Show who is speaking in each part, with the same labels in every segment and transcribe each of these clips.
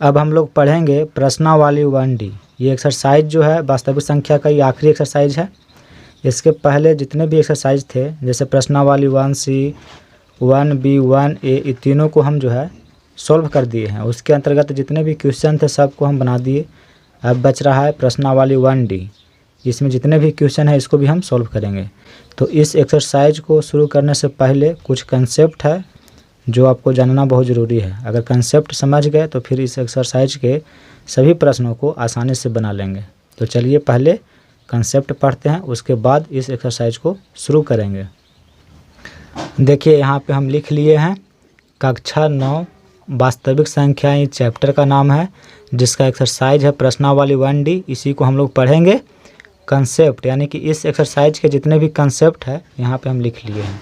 Speaker 1: अब हम लोग पढ़ेंगे प्रश्नावली 1D। ये एक्सरसाइज जो है वास्तविक संख्या का ये आखिरी एक्सरसाइज है। इसके पहले जितने भी एक्सरसाइज थे जैसे प्रश्नावली 1C 1B 1A ये तीनों को हम जो है सॉल्व कर दिए हैं। उसके अंतर्गत जितने भी क्वेश्चन थे सबको हम बना दिए। अब बच रहा है प्रश्नावली 1D। इसमें जितने भी क्वेश्चन है इसको भी हम सॉल्व करेंगे। तो इस एक्सरसाइज को शुरू करने से पहले कुछ कंसेप्ट है जो आपको जानना बहुत ज़रूरी है। अगर कंसेप्ट समझ गए तो फिर इस एक्सरसाइज के सभी प्रश्नों को आसानी से बना लेंगे। तो चलिए पहले कंसेप्ट पढ़ते हैं, उसके बाद इस एक्सरसाइज को शुरू करेंगे। देखिए यहाँ पे हम लिख लिए हैं कक्षा 9 वास्तविक संख्याएं चैप्टर का नाम है, जिसका एक्सरसाइज है प्रश्नावली 1D। इसी को हम लोग पढ़ेंगे। कंसेप्ट यानी कि इस एक्सरसाइज के जितने भी कंसेप्ट है यहाँ पे हम लिख लिए हैं।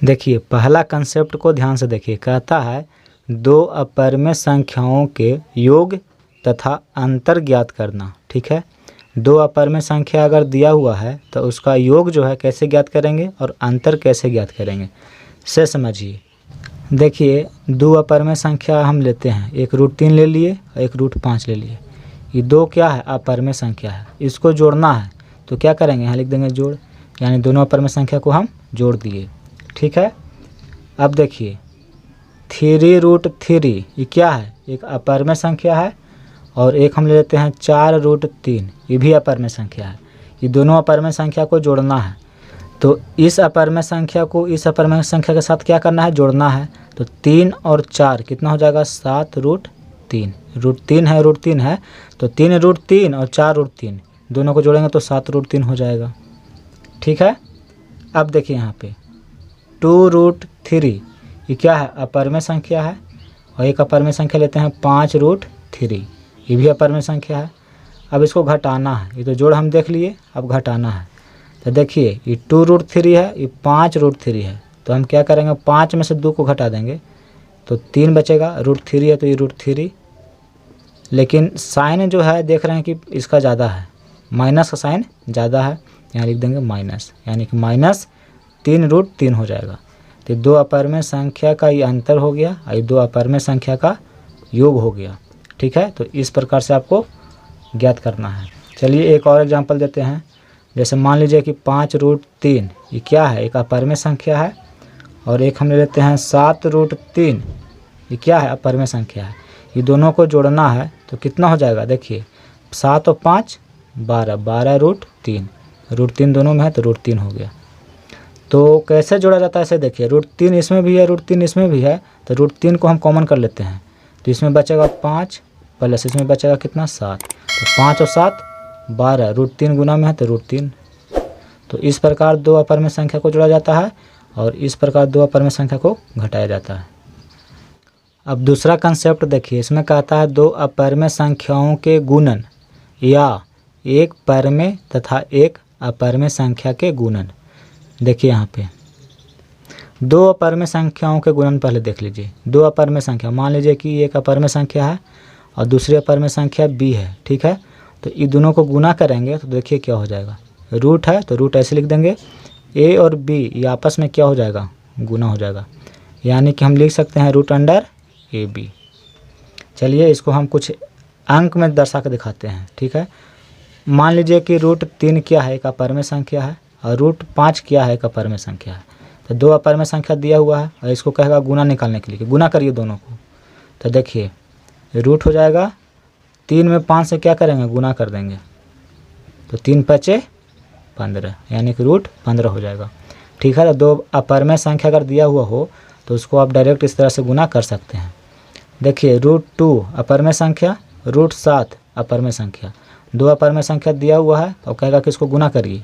Speaker 1: देखिए पहला कंसेप्ट को ध्यान से देखिए। कहता है दो अपरिमेय संख्याओं के योग तथा अंतर ज्ञात करना। ठीक है, दो अपरिमेय संख्या अगर दिया हुआ है तो उसका योग जो है कैसे ज्ञात करेंगे और अंतर कैसे ज्ञात करेंगे से समझिए। देखिए दो अपरिमेय संख्या हम लेते हैं, एक √3 ले लिए और एक √5 ले लिए। ये दो क्या है? अपरिमेय संख्या है। इसको जोड़ना है तो क्या करेंगे? यहाँ लिख देंगे जोड़, यानी दोनों अपरिमेय संख्या को हम जोड़ दिए। ठीक है, अब देखिए 3√3 ये क्या है? एक अपरिमेय संख्या है। और एक हम ले लेते हैं 4√3, ये भी अपरिमेय संख्या है। ये दोनों अपरिमेय संख्या को जोड़ना है। तो इस अपरिमेय संख्या को इस अपरिमेय संख्या के साथ क्या करना है? जोड़ना है। तो 3 और 4 कितना हो जाएगा? 7√3। √3 है, √3 है तो 3√3 और 4√3 दोनों को जोड़ेंगे तो 7√3 हो जाएगा। ठीक है, अब देखिए यहाँ पे 2√3 ये क्या है? अपरिमेय संख्या है। और एक अपरिमेय संख्या लेते हैं 5√3, ये भी अपरिमेय संख्या है। अब इसको घटाना है। ये तो जोड़ हम देख लिए, अब घटाना है। तो देखिए ये 2√3 है, ये 5√3 है। तो हम क्या करेंगे? 5 में से 2 को घटा देंगे तो 3 बचेगा। √3 है तो ये √3, लेकिन साइन जो है देख रहे हैं कि इसका ज़्यादा है, माइनस का साइन ज़्यादा है। यहाँ लिख देंगे माइनस, यानी कि -3√3 हो जाएगा। तो दो अपरिमेय संख्या का ये अंतर हो गया और ये दो अपरिमेय संख्या का योग हो गया। ठीक है, तो इस प्रकार से आपको ज्ञात करना है। चलिए एक और एग्जांपल देते हैं। जैसे मान लीजिए कि 5√3 ये क्या है? एक अपरिमेय संख्या है। और एक हम ले लेते हैं 7√3 ये क्या है? अपरिमेय संख्या है। ये दोनों को जोड़ना है तो कितना हो जाएगा? देखिए 7 और 5 12, 12√3, √3 दोनों में है तो √3 हो गया। तो कैसे जोड़ा जाता है इसे देखिए। √3 इसमें भी है, √3 इसमें भी है, तो √3 को हम कॉमन कर लेते हैं तो इसमें बचेगा 5 प्लस इसमें बचेगा कितना? 7। तो 5 और 7 12, √3 गुना में है तो √3। तो इस प्रकार दो अपरिमेय संख्या को जोड़ा जाता है और इस प्रकार दो अपरिमेय संख्या को घटाया जाता है। अब दूसरा कंसेप्ट देखिए। इसमें कहता है दो अपरिमेय संख्याओं के गुणन या एक परिमेय तथा एक अपरिमेय संख्या के गुणन। देखिए यहाँ पे दो अपरिमेय संख्याओं के गुणन पहले देख लीजिए। दो अपरिमेय संख्या, मान लीजिए कि एक अपरिमेय संख्या है और दूसरी अपरिमेय संख्या b है। ठीक है, तो ये दोनों को गुना करेंगे तो देखिए क्या हो जाएगा। रूट है तो रूट ऐसे लिख देंगे। a और b ये आपस में क्या हो जाएगा? गुना हो जाएगा, यानी कि हम लिख सकते हैं √AB। चलिए इसको हम कुछ अंक में दर्शा कर दिखाते हैं। ठीक है, मान लीजिए कि √3 क्या है? एक अपरिमेय संख्या है और √5 क्या है? एक अपरिमेय संख्या है। तो दो अपरिमेय संख्या दिया हुआ है और इसको कहेगा गुना निकालने के लिए कि गुना करिए दोनों को। तो देखिए रूट हो जाएगा 3 में 5 से क्या करेंगे? गुना कर देंगे तो 3 × 5 = 15, यानी कि √15 हो जाएगा। ठीक है, तो दो अपरिमेय संख्या अगर दिया हुआ हो तो उसको आप डायरेक्ट इस तरह से गुना कर सकते हैं। देखिए √2 अपरिमेय संख्या, √7 अपरिमेय संख्या। दो अपरिमेय संख्या दिया हुआ है और कहेगा कि इसको गुना करिए।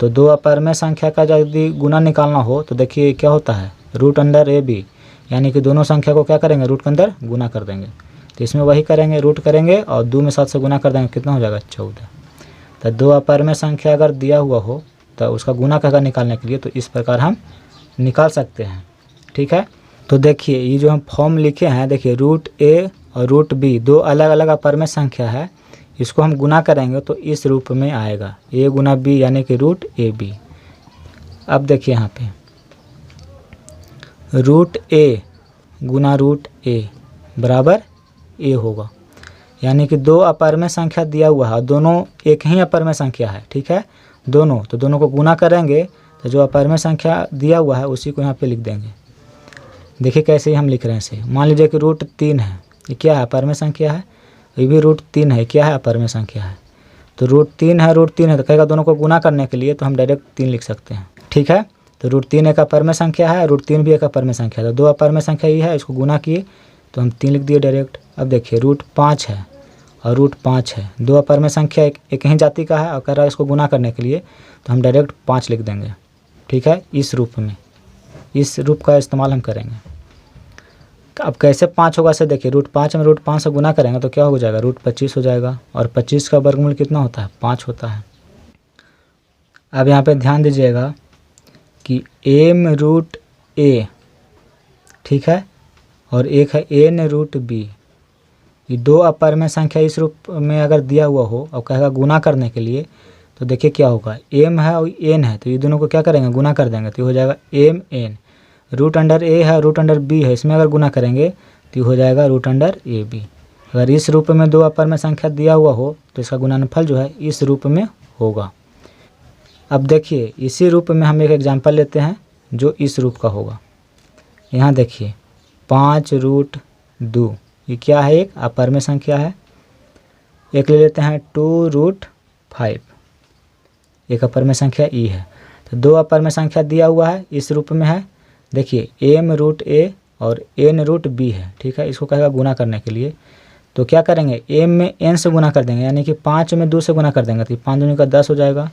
Speaker 1: तो दो अपरिमेय संख्या का यदि गुना निकालना हो तो देखिए क्या होता है? √AB, यानी कि दोनों संख्या को क्या करेंगे? रूट के अंदर गुना कर देंगे। तो इसमें वही करेंगे, रूट करेंगे और 2 में 7 से गुना कर देंगे, कितना हो जाएगा? 14। तो दो अपरिमेय संख्या अगर दिया हुआ हो तो उसका गुना कहेगा निकालने के लिए, तो इस प्रकार हम निकाल सकते हैं। ठीक है, तो देखिए ये जो हम फॉर्म लिखे हैं, देखिए √A और √B दो अलग अलग अपरिमेय संख्या है। इसको हम गुना करेंगे तो इस रूप में आएगा a गुना b, यानी कि √AB। अब देखिए यहाँ पे √A गुना √A बराबर ए होगा। यानी कि दो अपरिमेय संख्या दिया हुआ है, दोनों एक ही अपरिमेय संख्या है, ठीक है, दोनों, तो दोनों को गुना करेंगे तो जो अपरिमेय संख्या दिया हुआ है उसी को यहाँ पे लिख देंगे। देखिए कैसे हम लिख रहे हैं इसे। मान लीजिए कि रूट 3 है, ये क्या है, अपरिमेय संख्या है, ये भी रूट 3 है, क्या है, अपरिमेय संख्या है। तो रूट 3 है, रूट 3 है, तो कहेगा दोनों को गुना करने के लिए तो हम डायरेक्ट 3 लिख सकते हैं, ठीक है। तो रूट 3 एक अपरिमेय संख्या है, रूट 3 भी एक अपरिमेय संख्या है, तो दो अपरिमेय संख्या ये है, इसको गुना किए तो हम 3 लिख दिए डायरेक्ट। अब देखिए रूट 5 है और रूट 5 है, दो अपरिमेय संख्या एक ही जाति का है और कह रहा है इसको गुना करने के लिए, तो हम डायरेक्ट 5 लिख देंगे, ठीक है। इस रूप में, इस रूप का इस्तेमाल हम करेंगे। अब कैसे 5 होगा से देखिए, रूट 5 में रूट 5 से गुना करेंगे तो क्या हो जाएगा, रूट 25 हो जाएगा, और 25 का वर्गमूल कितना होता है, 5 होता है। अब यहाँ पे ध्यान दीजिएगा कि एम रूट ए, ठीक है, और एक है एन रूट बी, ये दो अपरिमेय संख्या इस रूप में अगर दिया हुआ हो और कहेगा गुना करने के लिए, तो देखिए क्या होगा, एम है और एन है, तो ये दोनों को क्या करेंगे, गुना कर देंगे, तो ये हो जाएगा एम एन। रूट अंडर ए है, रूट अंडर बी है, इसमें अगर गुना करेंगे तो ये हो जाएगा रूट अंडर ए बी। अगर इस रूप में दो अपरिमेय संख्या दिया हुआ हो तो इसका गुणनफल जो है इस रूप में होगा। अब देखिए इसी रूप में हम एक एग्जाम्पल लेते हैं जो इस रूप का होगा। यहाँ देखिए 5 रूट 2, ये क्या है, एक अपरिमेय संख्या है। एक ले लेते हैं 2 रूट 5, एक अपरिमेय संख्या ई है। तो दो अपरिमेय संख्या दिया हुआ है, इस रूप में है। देखिए एम रूट ए और एन रूट बी है, ठीक है, इसको कहेगा गुना करने के लिए, तो क्या करेंगे, एम में एन से गुना कर देंगे, यानी कि 5 में 2 से गुना कर देंगे, तो 5 दूनी का 10 हो जाएगा।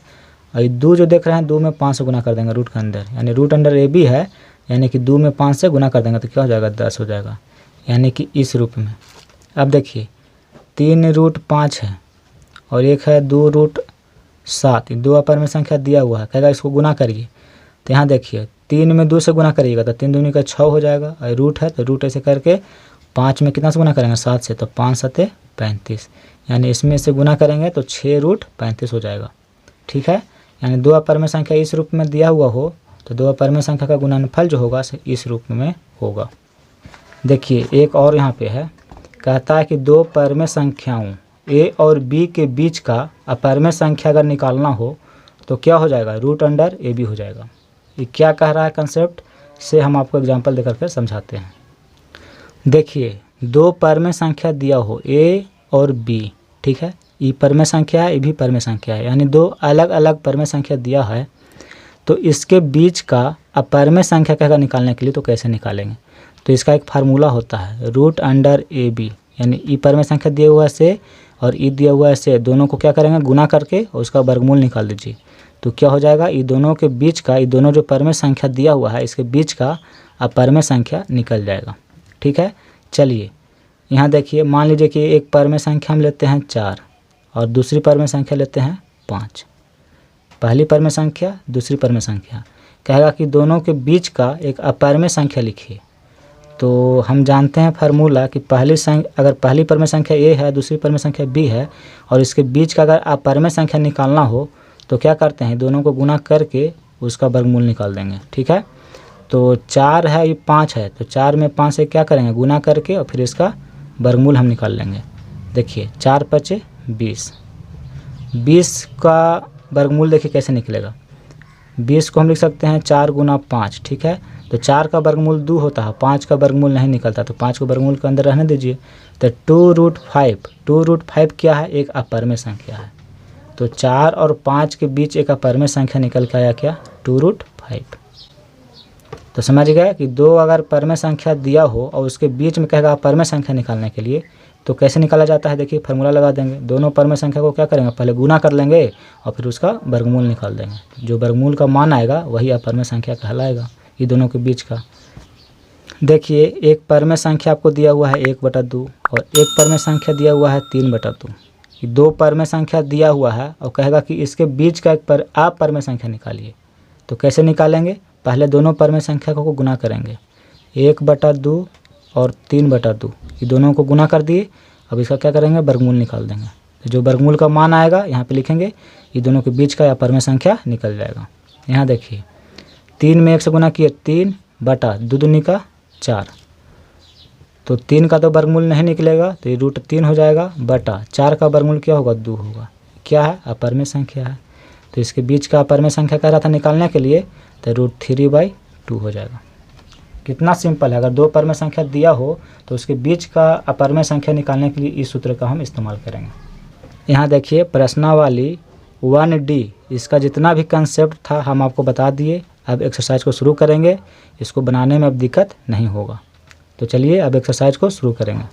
Speaker 1: और ये 2 जो देख रहे हैं 2 में 5 से गुना कर देंगे रूट के अंदर, यानी रूट अंडर ए बी है, यानी कि 2 में 5 से गुना कर देंगे तो क्या हो जाएगा, 10 हो जाएगा, यानी कि इस रूप में। अब देखिए 3 रूट 5 है और एक है 2 रूट 7, दो अपरिमेय संख्या दिया हुआ है, कहेगा इसको गुना करिए। तो यहाँ देखिए 3 में 2 से गुना करिएगा तो 3 दूनी का 6 हो जाएगा, और रूट है तो रूट ऐसे करके 5 में कितना से गुना करेंगे, 7 से, तो 5 7 35, यानी इसमें से गुना करेंगे तो 6 रूट 35 हो जाएगा, ठीक है। यानी दो अपरिमेय संख्या इस रूप में दिया हुआ हो तो दो अपरिमेय संख्या का गुणनफल जो होगा इस रूप में होगा। देखिए एक और यहाँ पे है, कहता है कि दो अपरिमेय संख्याओं ए और बी के बीच का अपरिमेय संख्या अगर निकालना हो तो क्या हो जाएगा, रूट अंडर ए बी हो जाएगा। ये क्या कह रहा है कंसेप्ट से हम आपको एग्जांपल देकर के समझाते हैं। देखिए दो परमेय संख्या दिया हो ए और बी, ठीक है, ये परमेय संख्या है, ये भी परमेय संख्या है, यानी दो अलग अलग परमेय संख्या दिया है, तो इसके बीच का अपरमेय संख्या का निकालने के लिए तो कैसे निकालेंगे, तो इसका एक फार्मूला होता है रूट अंडर ए बी, यानी ई परमेय संख्या दिया हुआ से और ई दिया हुआ से दोनों को क्या करेंगे, गुना करके और उसका वर्गमूल निकाल दीजिए, तो क्या हो जाएगा, ये दोनों के बीच का, ये दोनों जो परमेय संख्या दिया हुआ है इसके बीच का अपरमेय संख्या निकल जाएगा। ठीक है, चलिए यहाँ देखिए, मान लीजिए कि एक परमेय संख्या हम लेते हैं 4 और दूसरी परमेय संख्या लेते हैं 5। पहली परमेय संख्या दूसरी परमेय संख्या, कहेगा कि दोनों के बीच का एक अपरमेय संख्या लिखिए। तो हम जानते हैं फार्मूला कि अगर पहली परमेय संख्या ए है, दूसरी परमेय संख्या बी है और इसके बीच का अगर अपरमेय संख्या निकालना हो तो क्या करते हैं, दोनों को गुना करके उसका वर्गमूल निकाल देंगे। ठीक है, तो 4 है, ये 5 है, तो 4 में 5 से क्या करेंगे, गुना करके और फिर इसका वर्गमूल हम निकाल लेंगे। देखिए 4 × 5 = 20, 20 का वर्गमूल देखिए कैसे निकलेगा, 20 को हम लिख सकते हैं 4 × 5। ठीक है, तो 4 का वर्गमूल 2 होता है, 5 का वर्गमूल नहीं निकलता, तो 5 को वर्गमूल के अंदर रहने दीजिए। तो 2√5, 2√5 क्या है, एक अपरमेय संख्या है, तो 4 और 5 के बीच एक अपरमेय संख्या निकल के आया क्या, 2√5। तो समझ गए कि दो अगर परमेय संख्या दिया हो और उसके बीच में कहेगा परमेय संख्या निकालने के लिए तो कैसे निकाला जाता है। देखिए फार्मूला लगा देंगे, दोनों परमेय संख्या को क्या करेंगे, पहले गुना कर लेंगे और फिर उसका वर्गमूल निकाल देंगे। जो वर्गमूल का मान आएगा वही अपरमेय संख्या कहलाएगा, ये दोनों के बीच का। देखिए एक परमेय संख्या आपको दिया हुआ है 1/2 और एक परमेय संख्या दिया हुआ है 3/2। ये दो परमेय संख्या दिया हुआ है और कहेगा कि इसके बीच का एक अपरमेय संख्या निकालिए। तो कैसे निकालेंगे, पहले दोनों परमेय संख्या को गुना करेंगे, 1/2 और 3/2, ये दोनों को गुना कर दिए। अब इसका क्या करेंगे, वर्गमूल निकाल देंगे। तो जो वर्गमूल का मान आएगा यहाँ पे लिखेंगे, ये दोनों के बीच का अपरमेय संख्या निकल जाएगा। यहाँ देखिए 3 में 1 से गुना किए, 3/2 × 4, तो 3 का तो वर्गमूल नहीं निकलेगा, तो ये √3 हो जाएगा, बटा 4 का वर्गमूल क्या होगा, 2 होगा। क्या है, अपरिमेय संख्या है, तो इसके बीच का अपरिमेय संख्या कह रहा था निकालने के लिए, तो √3/2 हो जाएगा। कितना सिंपल है, अगर 2 अपरिमेय संख्या दिया हो तो उसके बीच का अपरिमेय संख्या निकालने के लिए इस सूत्र का हम इस्तेमाल करेंगे। यहाँ देखिए प्रश्नावली 1D, इसका जितना भी कंसेप्ट था हम आपको बता दिए। अब एक्सरसाइज को शुरू करेंगे, इसको बनाने में अब दिक्कत नहीं होगा। तो चलिए अब एक्सरसाइज को शुरू करेंगे।